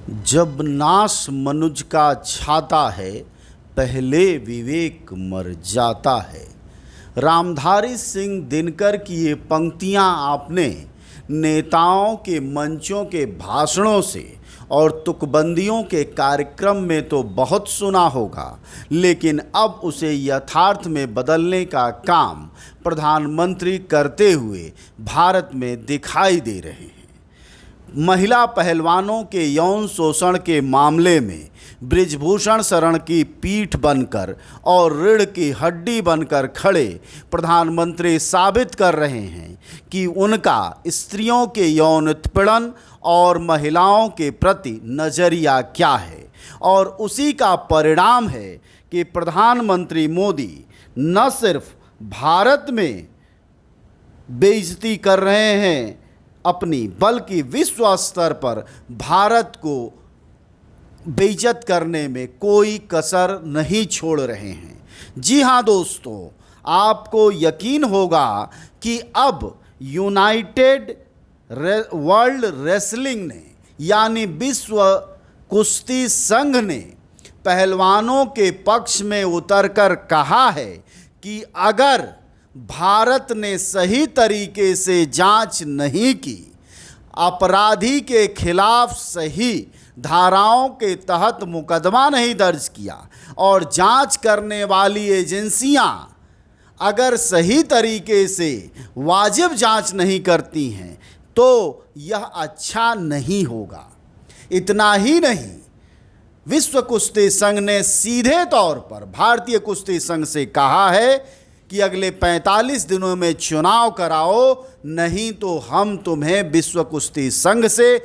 जब नाश मनुज का छाता है, पहले विवेक मर जाता है। रामधारी सिंह दिनकर की ये पंक्तियां आपने नेताओं के मंचों के भाषणों से और तुकबंदियों के कार्यक्रम में तो बहुत सुना होगा, लेकिन अब उसे यथार्थ में बदलने का काम प्रधानमंत्री करते हुए भारत में दिखाई दे रहे हैं। महिला पहलवानों के यौन शोषण के मामले में बृजभूषण शरण की पीठ बनकर और रीढ़ की हड्डी बनकर खड़े प्रधानमंत्री साबित कर रहे हैं कि उनका स्त्रियों के यौन उत्पीड़न और महिलाओं के प्रति नज़रिया क्या है, और उसी का परिणाम है कि प्रधानमंत्री मोदी न सिर्फ भारत में बेइज्जती कर रहे हैं अपनी, बल्कि विश्व स्तर पर भारत को बेइज्जत करने में कोई कसर नहीं छोड़ रहे हैं। जी हाँ दोस्तों, आपको यकीन होगा कि अब यूनाइटेड वर्ल्ड रेसलिंग ने यानी विश्व कुश्ती संघ ने पहलवानों के पक्ष में उतरकर कहा है कि अगर भारत ने सही तरीके से जांच नहीं की, अपराधी के खिलाफ सही धाराओं के तहत मुकदमा नहीं दर्ज किया और जांच करने वाली एजेंसियां अगर सही तरीके से वाजिब जांच नहीं करती हैं तो यह अच्छा नहीं होगा। इतना ही नहीं, विश्व कुश्ती संघ ने सीधे तौर पर भारतीय कुश्ती संघ से कहा है कि अगले 45 दिनों में चुनाव कराओ, नहीं तो हम तुम्हें विश्व कुश्ती संघ से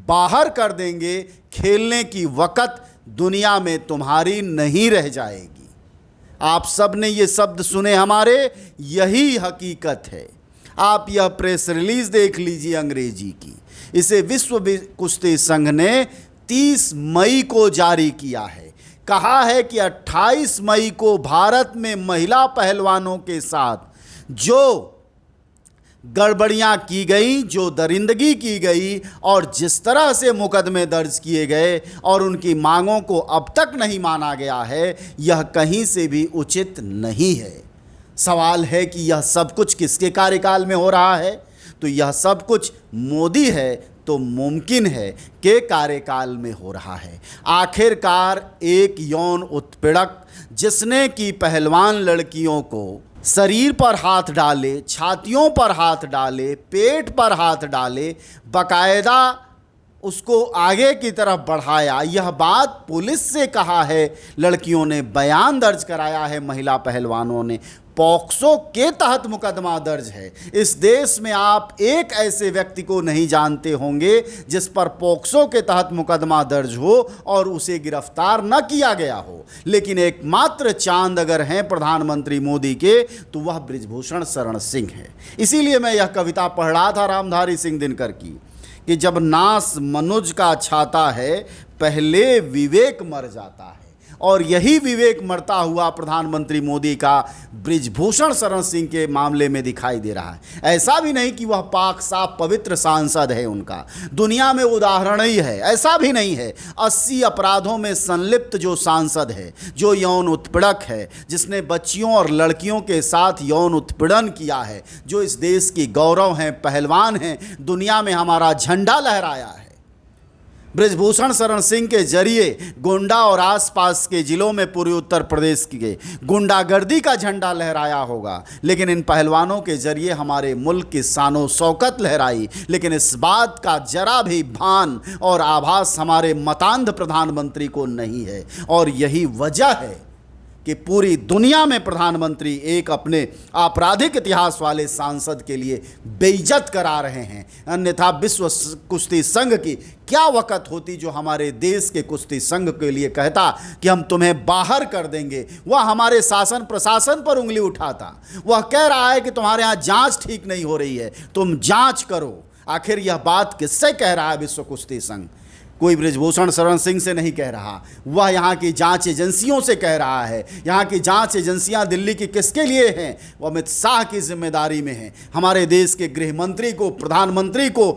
बाहर कर देंगे। खेलने की वक़्त दुनिया में तुम्हारी नहीं रह जाएगी। आप सब ने ये शब्द सुने हमारे, यही हकीकत है। आप यह प्रेस रिलीज़ देख लीजिए अंग्रेजी की। इसे विश्व कुश्ती संघ ने 30 मई को जारी किया है। कहा है कि 28 मई को भारत में महिला पहलवानों के साथ जो गड़बड़ियां की गई, जो दरिंदगी की गई और जिस तरह से मुकदमे दर्ज किए गए और उनकी मांगों को अब तक नहीं माना गया है, यह कहीं से भी उचित नहीं है। सवाल है कि यह सब कुछ किसके कार्यकाल में हो रहा है? तो यह सब कुछ मोदी है तो मुमकिन है कि कार्यकाल में हो रहा है। आखिरकार एक यौन उत्पीड़क जिसने कि पहलवान लड़कियों को शरीर पर हाथ डाले, छातियों पर हाथ डाले, पेट पर हाथ डाले, बाकायदा उसको आगे की तरफ बढ़ाया, यह बात पुलिस से कहा है, लड़कियों ने बयान दर्ज कराया है, महिला पहलवानों ने। पॉक्सो के तहत मुकदमा दर्ज है। इस देश में आप एक ऐसे व्यक्ति को नहीं जानते होंगे जिस पर पॉक्सो के तहत मुकदमा दर्ज हो और उसे गिरफ्तार न किया गया हो। लेकिन एकमात्र चांद अगर हैं प्रधानमंत्री मोदी के, तो वह बृजभूषण शरण सिंह है। इसीलिए मैं यह कविता पढ़ रहा था रामधारी सिंह दिनकर की कि जब नाश मनुज का छाता है, पहले विवेक मर जाता है। और यही विवेक मरता हुआ प्रधानमंत्री मोदी का बृजभूषण शरण सिंह के मामले में दिखाई दे रहा है। ऐसा भी नहीं कि वह पाक साफ पवित्र सांसद है, उनका दुनिया में उदाहरण ही है, ऐसा भी नहीं है। 80 अपराधों में संलिप्त जो सांसद है, जो यौन उत्पीड़क है, जिसने बच्चियों और लड़कियों के साथ यौन उत्पीड़न किया है, जो इस देश की गौरव हैं, पहलवान हैं, दुनिया में हमारा झंडा लहराया है। बृजभूषण शरण सिंह के जरिए गोंडा और आसपास के जिलों में पूर्वी उत्तर प्रदेश की गुंडागर्दी का झंडा लहराया होगा, लेकिन इन पहलवानों के जरिए हमारे मुल्क की शानो शौकत लहराई। लेकिन इस बात का जरा भी भान और आभास हमारे मतांध प्रधानमंत्री को नहीं है, और यही वजह है कि पूरी दुनिया में प्रधानमंत्री एक अपने आपराधिक इतिहास वाले सांसद के लिए बेइज्जत करा रहे हैं। अन्यथा विश्व कुश्ती संघ की क्या वक़्त होती जो हमारे देश के कुश्ती संघ के लिए कहता कि हम तुम्हें बाहर कर देंगे। वह हमारे शासन प्रशासन पर उंगली उठाता। वह कह रहा है कि तुम्हारे यहाँ जांच ठीक नहीं हो रही है, तुम जांच करो। आखिर यह बात किससे कह रहा है विश्व कुश्ती संघ? कोई बृजभूषण शरण सिंह से नहीं कह रहा, वह यहाँ की जांच एजेंसियों से कह रहा है। यहाँ की जांच एजेंसियाँ दिल्ली की किसके लिए हैं? वो अमित शाह की जिम्मेदारी में हैं। हमारे देश के गृह मंत्री को, प्रधानमंत्री को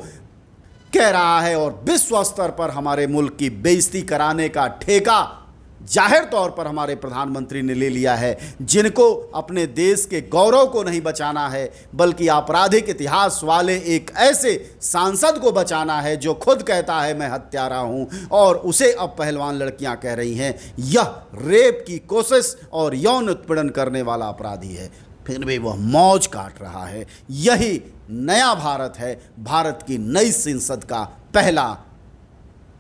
कह रहा है और विश्व स्तर पर हमारे मुल्क की बेइज्जती कराने का ठेका जाहिर तौर पर हमारे प्रधानमंत्री ने ले लिया है, जिनको अपने देश के गौरव को नहीं बचाना है बल्कि आपराधिक इतिहास वाले एक ऐसे सांसद को बचाना है जो खुद कहता है मैं हत्यारा हूं, और उसे अब पहलवान लड़कियां कह रही हैं यह रेप की कोशिश और यौन उत्पीड़न करने वाला अपराधी है। फिर भी वह मौज काट रहा है। यही नया भारत है, भारत की नई संसद का पहला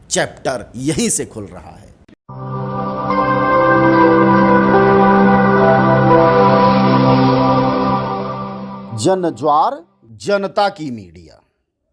चैप्टर यहीं से खुल रहा है। जन ज्वार जनता की मीडिया।